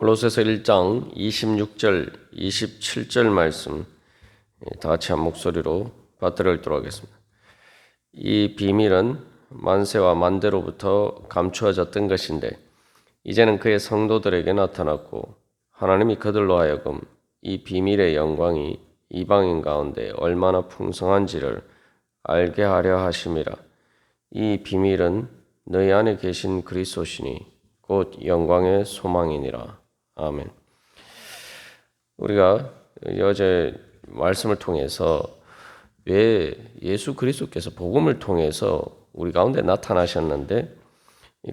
골로새서 1장 26절, 27절 말씀 다 같이 한 목소리로 받들어 읽도록 하겠습니다. 이 비밀은 만세와 만대로부터 감추어졌던 것인데 이제는 그의 성도들에게 나타났고 하나님이 그들로 하여금 이 비밀의 영광이 이방인 가운데 얼마나 풍성한지를 알게 하려 하심이라. 이 비밀은 너희 안에 계신 그리스도시니 곧 영광의 소망이니라. 아멘. 우리가 어제 말씀을 통해서 왜 예수 그리스도께서 복음을 통해서 우리 가운데 나타나셨는데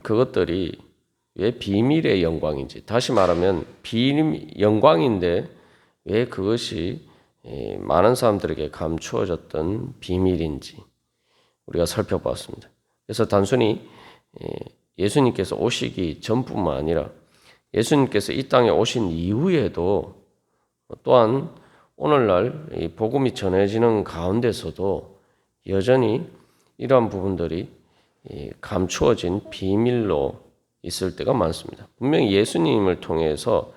그것들이 왜 비밀의 영광인지, 다시 말하면 영광인데 왜 그것이 많은 사람들에게 감추어졌던 비밀인지 우리가 살펴봤습니다. 그래서 단순히 예수님께서 오시기 전뿐만 아니라 예수님께서 이 땅에 오신 이후에도 또한 오늘날 이 복음이 전해지는 가운데서도 여전히 이러한 부분들이 감추어진 비밀로 있을 때가 많습니다. 분명히 예수님을 통해서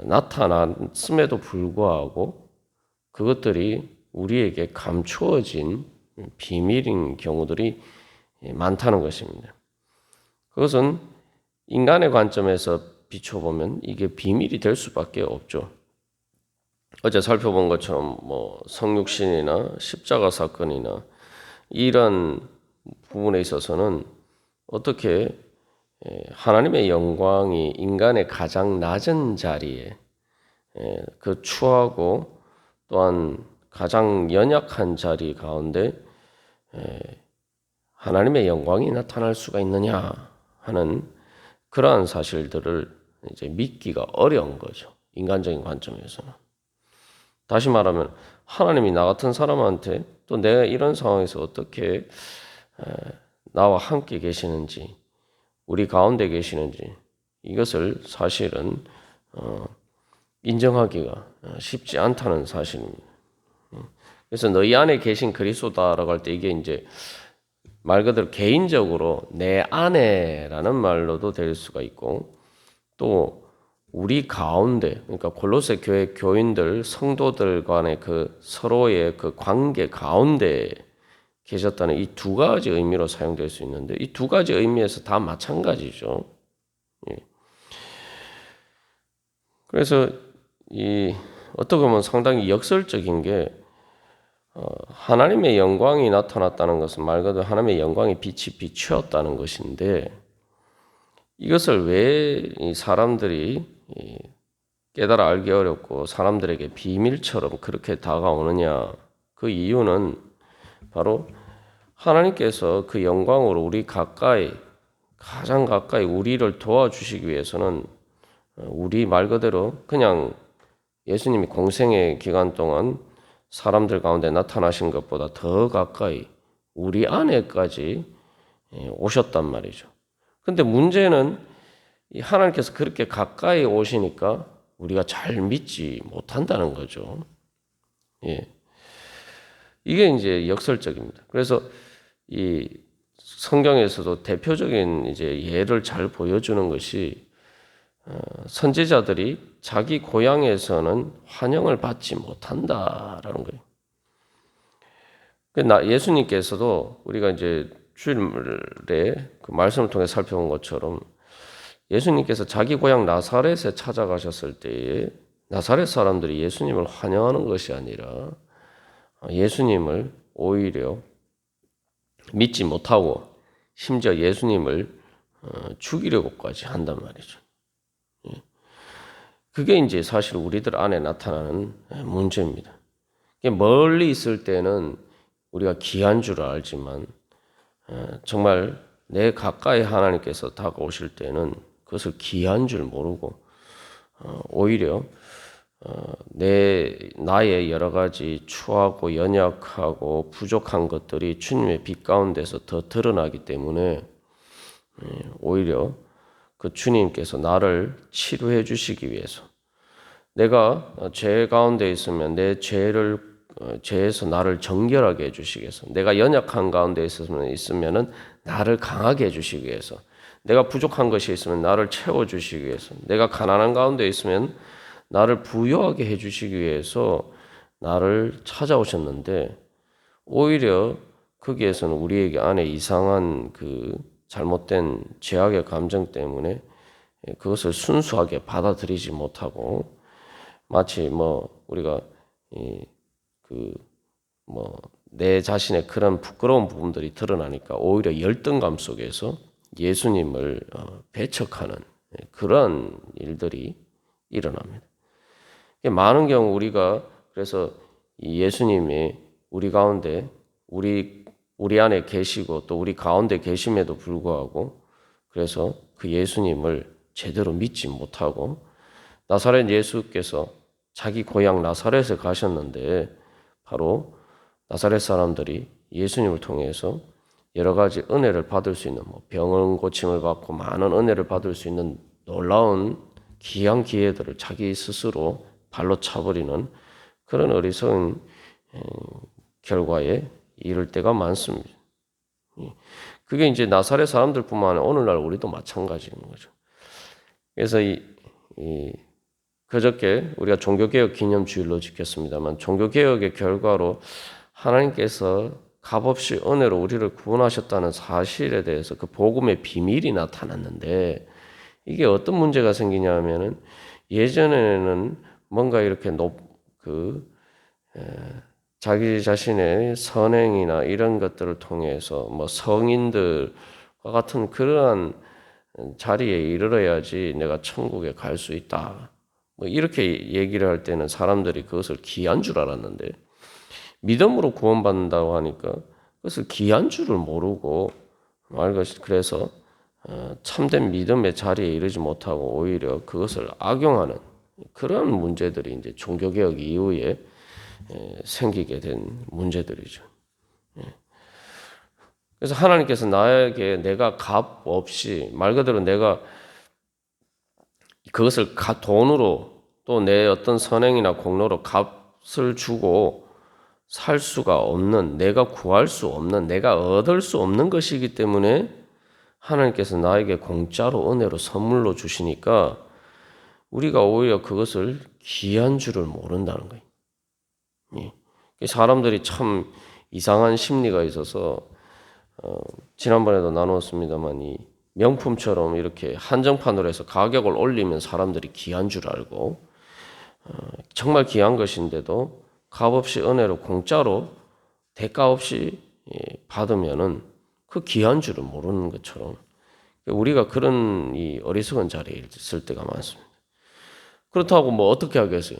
나타났음에도 불구하고 그것들이 우리에게 감추어진 비밀인 경우들이 많다는 것입니다. 그것은 인간의 관점에서 비춰보면 이게 비밀이 될 수밖에 없죠. 어제 살펴본 것처럼 성육신이나 십자가 사건이나 이런 부분에 있어서는 어떻게 하나님의 영광이 인간의 가장 낮은 자리에 그 추하고 또한 가장 연약한 자리 가운데 하나님의 영광이 나타날 수가 있느냐 하는 그러한 사실들을 이제 믿기가 어려운 거죠. 인간적인 관점에서는. 다시 말하면 하나님이 나 같은 사람한테 또 내가 이런 상황에서 어떻게 나와 함께 계시는지, 우리 가운데 계시는지 이것을 사실은 인정하기가 쉽지 않다는 사실입니다. 그래서 너희 안에 계신 그리스도다라고 할 때 이게 이제 말 그대로 개인적으로 내 안에라는 말로도 될 수가 있고 또 우리 가운데, 그러니까 골로새 교회 교인들, 성도들 간의 그 서로의 그 관계 가운데 계셨다는 이 두 가지 의미로 사용될 수 있는데 이 두 가지 의미에서 다 마찬가지죠. 그래서 어떻게 보면 상당히 역설적인 게 하나님의 영광이 나타났다는 것은 말 그대로 하나님의 영광의 빛이 비추었다는 것인데 이것을 왜 사람들이 깨달아 알기 어렵고 사람들에게 비밀처럼 그렇게 다가오느냐, 그 이유는 바로 하나님께서 그 영광으로 가장 가까이 우리를 도와주시기 위해서는 우리 말 그대로 그냥 예수님이 공생의 기간 동안 사람들 가운데 나타나신 것보다 더 가까이 우리 안에까지 오셨단 말이죠. 근데 문제는 하나님께서 그렇게 가까이 오시니까 우리가 잘 믿지 못한다는 거죠. 이게 이제 역설적입니다. 그래서 이 성경에서도 대표적인 이제 예를 잘 보여주는 것이 선지자들이 자기 고향에서는 환영을 받지 못한다라는 거예요. 예수님께서도 우리가 이제 주일에 그 말씀을 통해 살펴본 것처럼 예수님께서 자기 고향 나사렛에 찾아가셨을 때에 나사렛 사람들이 예수님을 환영하는 것이 아니라 예수님을 오히려 믿지 못하고 심지어 예수님을 죽이려고까지 한단 말이죠. 그게 이제 사실 우리들 안에 나타나는 문제입니다. 멀리 있을 때는 우리가 귀한 줄 알지만 정말 내 가까이 하나님께서 다가오실 때는 그것을 귀한 줄 모르고 오히려 나의 여러 가지 추하고 연약하고 부족한 것들이 주님의 빛 가운데서 더 드러나기 때문에 오히려 그 주님께서 나를 치료해 주시기 위해서 내가 죄 가운데 있으면 내 죄에서 나를 정결하게 해주시겠어. 내가 연약한 가운데 있으면은 나를 강하게 해주시기 위해서, 내가 부족한 것이 있으면 나를 채워주시기 위해서, 내가 가난한 가운데 있으면 나를 부유하게 해주시기 위해서 나를 찾아오셨는데, 오히려 거기에서는 우리에게 안에 이상한 그 잘못된 죄악의 감정 때문에 그것을 순수하게 받아들이지 못하고, 마치 뭐 우리가 내 자신의 그런 부끄러운 부분들이 드러나니까 오히려 열등감 속에서 예수님을 배척하는 그런 일들이 일어납니다. 많은 경우 우리가 그래서 이 예수님이 우리 가운데 우리 안에 계시고 또 우리 가운데 계심에도 불구하고 그래서 그 예수님을 제대로 믿지 못하고 나사렛 예수께서 자기 고향 나사렛에 가셨는데 바로 나사렛 사람들이 예수님을 통해서 여러 가지 은혜를 받을 수 있는 병은 고침을 받고 많은 은혜를 받을 수 있는 놀라운 귀한 기회들을 자기 스스로 발로 차버리는 그런 어리석은 결과에 이를 때가 많습니다. 그게 이제 나사렛 사람들뿐만 아니라 오늘날 우리도 마찬가지인 거죠. 그래서 그저께 우리가 종교개혁 기념주일로 지켰습니다만 종교개혁의 결과로 하나님께서 값없이 은혜로 우리를 구원하셨다는 사실에 대해서 그 복음의 비밀이 나타났는데 이게 어떤 문제가 생기냐 하면은 예전에는 뭔가 이렇게 자기 자신의 선행이나 이런 것들을 통해서 뭐 성인들과 같은 그러한 자리에 이르러야지 내가 천국에 갈 수 있다. 뭐 이렇게 얘기를 할 때는 사람들이 그것을 귀한 줄 알았는데 믿음으로 구원받는다고 하니까 그것을 귀한 줄을 모르고 그래서 참된 믿음의 자리에 이르지 못하고 오히려 그것을 악용하는 그런 문제들이 이제 종교개혁 이후에 생기게 된 문제들이죠. 그래서 하나님께서 나에게 내가 값 없이 말 그대로 내가 그것을 돈으로 또 내 어떤 선행이나 공로로 값을 주고 살 수가 없는, 내가 구할 수 없는, 내가 얻을 수 없는 것이기 때문에 하나님께서 나에게 공짜로 은혜로 선물로 주시니까 우리가 오히려 그것을 귀한 줄을 모른다는 거예요. 사람들이 참 이상한 심리가 있어서 지난번에도 나누었습니다만 이 명품처럼 이렇게 한정판으로 해서 가격을 올리면 사람들이 귀한 줄 알고 정말 귀한 것인데도 값없이 은혜로 공짜로 대가 없이 받으면은 그 귀한 줄을 모르는 것처럼 우리가 그런 이 어리석은 자리에 있을 때가 많습니다. 그렇다고 뭐 어떻게 하겠어요?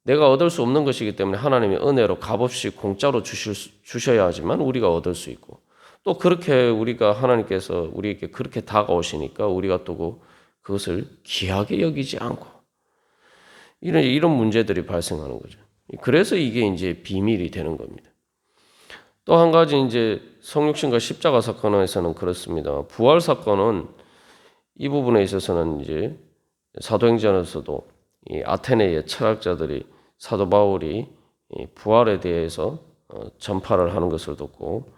내가 얻을 수 없는 것이기 때문에 하나님이 은혜로 값없이 공짜로 주셔야 하지만 우리가 얻을 수 있고 또 그렇게 우리가 하나님께서 우리에게 그렇게 다가오시니까 우리가 또 그것을 귀하게 여기지 않고 이런 문제들이 발생하는 거죠. 그래서 이게 이제 비밀이 되는 겁니다. 또 한 가지 이제 성육신과 십자가 사건에서는 그렇습니다. 부활 사건은 이 부분에 있어서는 이제 사도행전에서도 이 아테네의 철학자들이 사도 바울이 부활에 대해서 전파를 하는 것을 듣고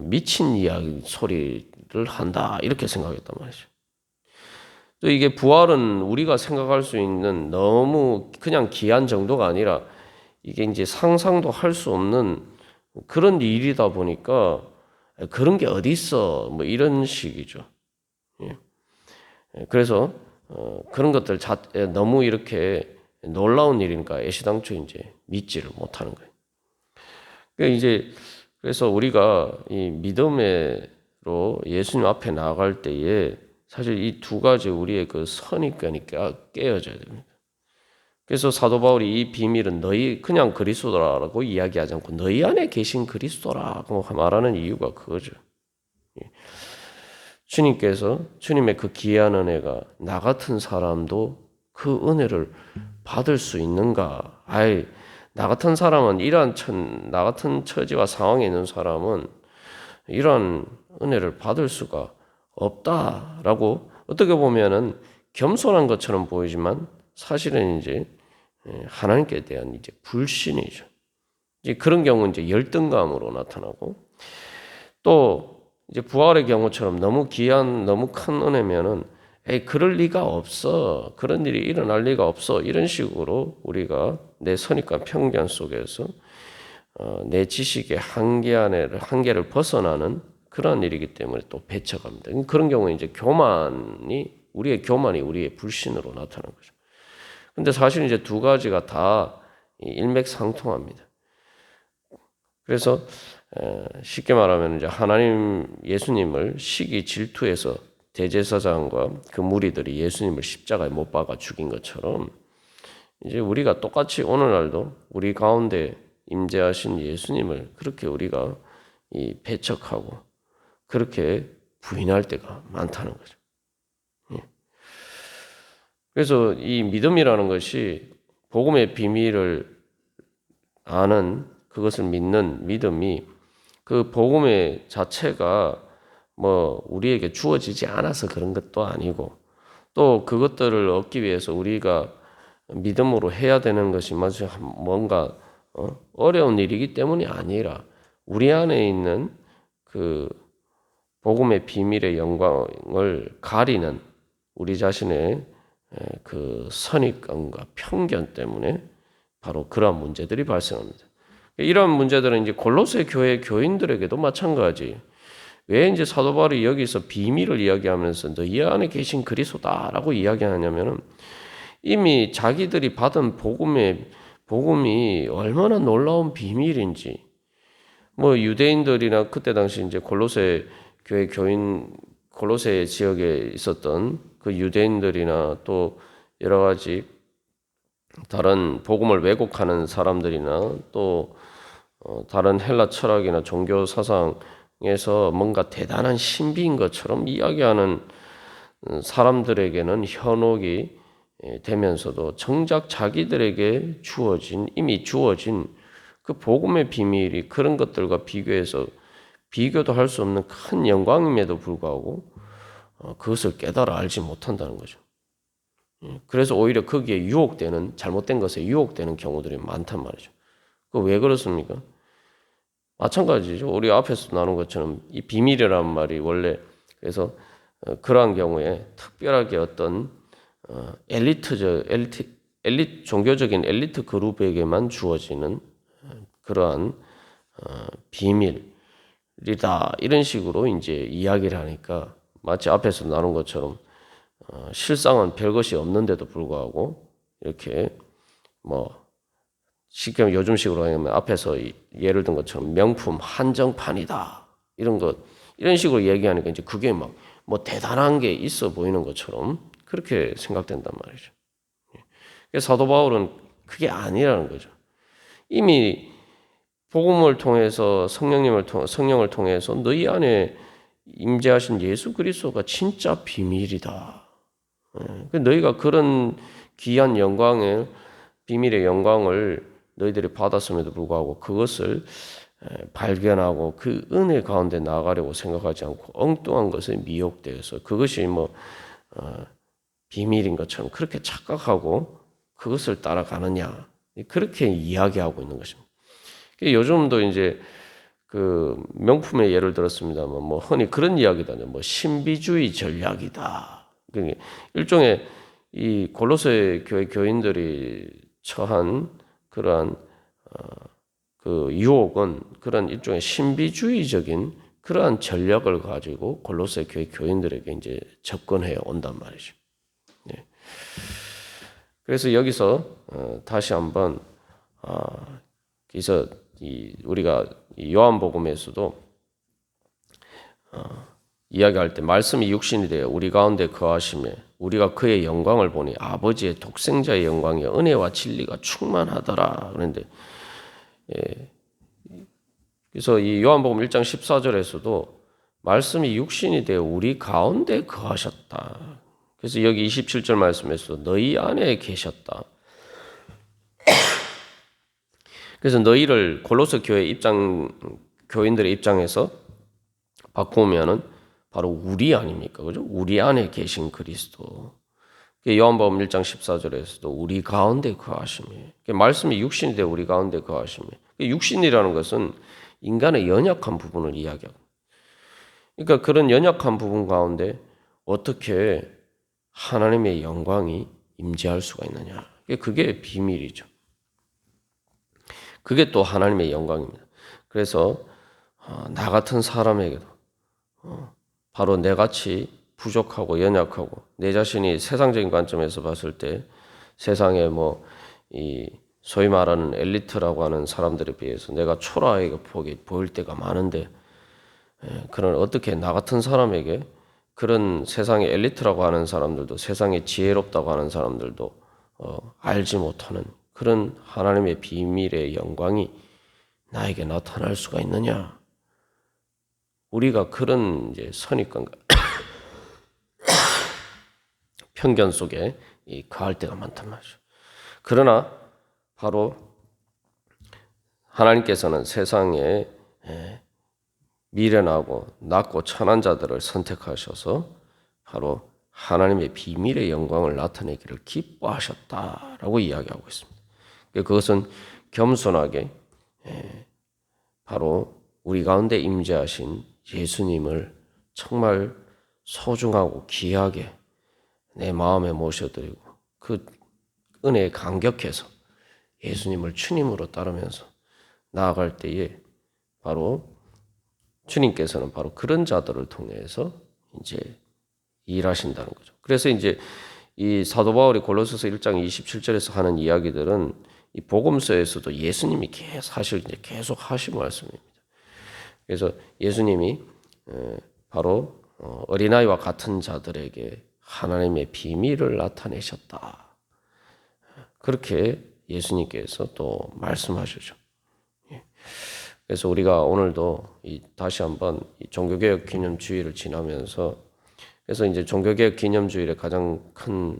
미친 이야기 소리를 한다 이렇게 생각했단 말이죠. 또 이게 부활은 우리가 생각할 수 있는 너무 그냥 기한 정도가 아니라 이게 이제 상상도 할 수 없는 그런 일이다 보니까 그런 게 어디 있어 뭐 이런 식이죠. 그래서 그런 것들 너무 이렇게 놀라운 일이니까 애시당초 이제 믿지를 못하는 거예요. 그러니까 이제 그래서 우리가 이 믿음으로 예수님 앞에 나아갈 때에 사실 이 두 가지 우리의 그 선입견이 깨어져야 됩니다. 그래서 사도 바울이 이 비밀은 너희 그냥 그리스도라고 이야기하지 않고 너희 안에 계신 그리스도라고 말하는 이유가 그거죠. 주님께서 주님의 그 귀한 은혜가 나 같은 사람도 그 은혜를 받을 수 있는가? 나 같은 사람은 나 같은 처지와 상황에 있는 사람은 이런 은혜를 받을 수가 없다라고 어떻게 보면은 겸손한 것처럼 보이지만 사실은 이제 하나님께 대한 이제 불신이죠. 이제 그런 경우는 이제 열등감으로 나타나고 또 이제 부활의 경우처럼 너무 귀한, 너무 큰 은혜면은 에이, 그럴 리가 없어. 그런 일이 일어날 리가 없어. 이런 식으로 우리가 내 선입과 편견 속에서 내 지식의 한계를 벗어나는 그런 일이기 때문에 또 배척합니다. 그런 경우에 이제 우리의 교만이 우리의 불신으로 나타나는 거죠. 근데 사실 이제 두 가지가 다 일맥상통합니다. 그래서 쉽게 말하면 이제 하나님 예수님을 시기 질투해서 대제사장과 그 무리들이 예수님을 십자가에 못 박아 죽인 것처럼 이제 우리가 똑같이 오늘날도 우리 가운데 임재하신 예수님을 그렇게 우리가 배척하고 그렇게 부인할 때가 많다는 거죠. 그래서 이 믿음이라는 것이 복음의 비밀을 아는 그것을 믿는 믿음이 그 복음의 자체가 뭐 우리에게 주어지지 않아서 그런 것도 아니고 또 그것들을 얻기 위해서 우리가 믿음으로 해야 되는 것이 마치 뭔가 어려운 일이기 때문이 아니라 우리 안에 있는 그 복음의 비밀의 영광을 가리는 우리 자신의 그 선입관과 편견 때문에 바로 그러한 문제들이 발생합니다. 이러한 문제들은 이제 골로새 교회 교인들에게도 마찬가지. 왜 이제 사도 바울이 여기서 비밀을 이야기하면서 너희 안에 계신 그리스도다라고 이야기하냐면은 이미 자기들이 받은 복음이 얼마나 놀라운 비밀인지 뭐 유대인들이나 그때 당시 이제 골로새 교회 교인 골로새 지역에 있었던 그 유대인들이나 또 여러 가지 다른 복음을 왜곡하는 사람들이나 또 다른 헬라 철학이나 종교 사상에서 뭔가 대단한 신비인 것처럼 이야기하는 사람들에게는 현혹이 되면서도 정작 자기들에게 이미 주어진 그 복음의 비밀이 그런 것들과 비교해서 비교도 할 수 없는 큰 영광임에도 불구하고 그것을 깨달아 알지 못한다는 거죠. 그래서 오히려 거기에 잘못된 것에 유혹되는 경우들이 많단 말이죠. 그 왜 그렇습니까? 마찬가지죠. 우리 앞에서 나눈 것처럼 이 비밀이라는 말이 원래 그래서 그러한 경우에 특별하게 어떤 종교적인 엘리트 그룹에게만 주어지는 그러한 비밀이다 이런 식으로 이제 이야기를 하니까 마치 앞에서 나눈 것처럼 실상은 별것이 없는데도 불구하고 이렇게 뭐 쉽게 요즘식으로 하면 앞에서 예를 든 것처럼 명품 한정판이다 이런 식으로 얘기하니까 이제 그게 막 뭐 대단한 게 있어 보이는 것처럼 그렇게 생각된단 말이죠. 그래서 사도 바울은 그게 아니라는 거죠. 이미 복음을 통해서 성령을 통해서 너희 안에 임재하신 예수 그리스도가 진짜 비밀이다. 너희가 그런 귀한 비밀의 영광을 너희들이 받았음에도 불구하고 그것을 발견하고 그 은혜 가운데 나아가려고 생각하지 않고 엉뚱한 것에 미혹되어서 그것이 비밀인 것처럼 그렇게 착각하고 그것을 따라가느냐 그렇게 이야기하고 있는 것입니다. 요즘도 이제 그 명품의 예를 들었습니다만 뭐 흔히 그런 이야기다요. 뭐 신비주의 전략이다. 일종의 이 골로새 교회 교인들이 처한 그러한 그 유혹은 그런 일종의 신비주의적인 그러한 전략을 가지고 골로새 교회 교인들에게 이제 접근해 온단 말이죠. 네. 그래서 여기서 다시 한번 그래서 우리가 요한복음에서도 이야기할 때 말씀이 육신이 되어 우리 가운데 거하심에 우리가 그의 영광을 보니 아버지의 독생자의 영광이 은혜와 진리가 충만하더라. 그런데 그래서 이 요한복음 1장 14절에서도 말씀이 육신이 되어 우리 가운데 거하셨다. 그래서 여기 27절 말씀에서 너희 안에 계셨다. 그래서 너희를 골로새 교회 교인들의 입장에서 바꾸면은 바로 우리 아닙니까? 그죠? 우리 안에 계신 그리스도. 요한복음 1장 14절에서도 우리 가운데 거하심이. 말씀이 육신이 되어 우리 가운데 거하심이. 육신이라는 것은 인간의 연약한 부분을 이야기하고 그러니까 그런 연약한 부분 가운데 어떻게 하나님의 영광이 임재할 수가 있느냐. 그게 비밀이죠. 그게 또 하나님의 영광입니다. 그래서 나 같은 사람에게도 바로 내같이 부족하고 연약하고 내 자신이 세상적인 관점에서 봤을 때 세상에 이 소위 말하는 엘리트라고 하는 사람들에 비해서 내가 초라하게 보일 때가 많은데, 그런 어떻게 나 같은 사람에게 그런 세상의 엘리트라고 하는 사람들도, 세상에 지혜롭다고 하는 사람들도 알지 못하는 그런 하나님의 비밀의 영광이 나에게 나타날 수가 있느냐? 우리가 그런 이제 선입관과 편견 속에 거할 때가 많단 말이죠. 그러나 바로 하나님께서는 세상에 미련하고 낮고 천한 자들을 선택하셔서 바로 하나님의 비밀의 영광을 나타내기를 기뻐하셨다라고 이야기하고 있습니다. 그것은 겸손하게 바로 우리 가운데 임재하신 예수님을 정말 소중하고 귀하게 내 마음에 모셔드리고 그 은혜에 감격해서 예수님을 주님으로 따르면서 나아갈 때에 바로 주님께서는 바로 그런 자들을 통해서 이제 일하신다는 거죠. 그래서 이제 이 사도 바울이 골로새서 1장 27절에서 하는 이야기들은 이 복음서에서도 예수님이 사실 이제 계속 하신 말씀입니다. 그래서 예수님이 바로 어린아이와 같은 자들에게 하나님의 비밀을 나타내셨다. 그렇게 예수님께서 또 말씀하시죠. 그래서 우리가 오늘도 다시 한번 종교개혁 기념주의를 지나면서, 그래서 이제 종교개혁 기념주의의 가장 큰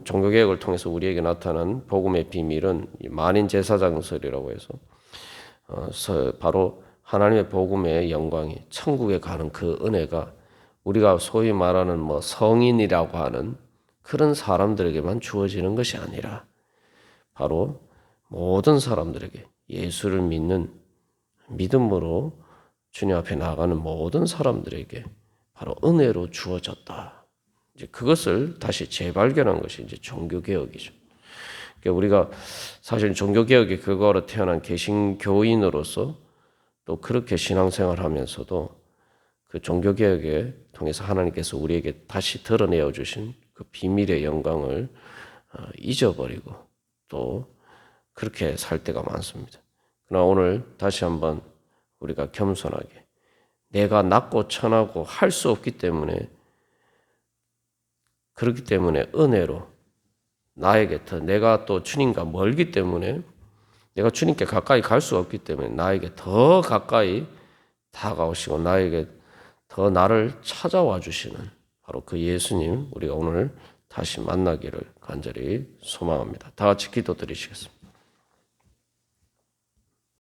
종교개혁을 통해서 우리에게 나타난 복음의 비밀은 만인 제사장설이라고 해서 바로 하나님의 복음의 영광이 천국에 가는 그 은혜가 우리가 소위 말하는 성인이라고 하는 그런 사람들에게만 주어지는 것이 아니라 바로 모든 사람들에게, 예수를 믿는 믿음으로 주님 앞에 나아가는 모든 사람들에게 바로 은혜로 주어졌다. 이제 그것을 다시 재발견한 것이 이제 종교개혁이죠. 그러니까 우리가 사실 종교개혁의 그거로 태어난 개신교인으로서 또 그렇게 신앙생활하면서도 그 종교개혁에 통해서 하나님께서 우리에게 다시 드러내어 주신 그 비밀의 영광을 잊어버리고 또 그렇게 살 때가 많습니다. 그러나 오늘 다시 한번 우리가 겸손하게, 내가 낮고 천하고 할 수 없기 때문에, 그렇기 때문에 은혜로 나에게 더, 내가 또 주님과 멀기 때문에, 내가 주님께 가까이 갈 수 없기 때문에 나에게 더 가까이 다가오시고 나에게 더 나를 찾아와 주시는 바로 그 예수님, 우리가 오늘 다시 만나기를 간절히 소망합니다. 다 같이 기도드리시겠습니다.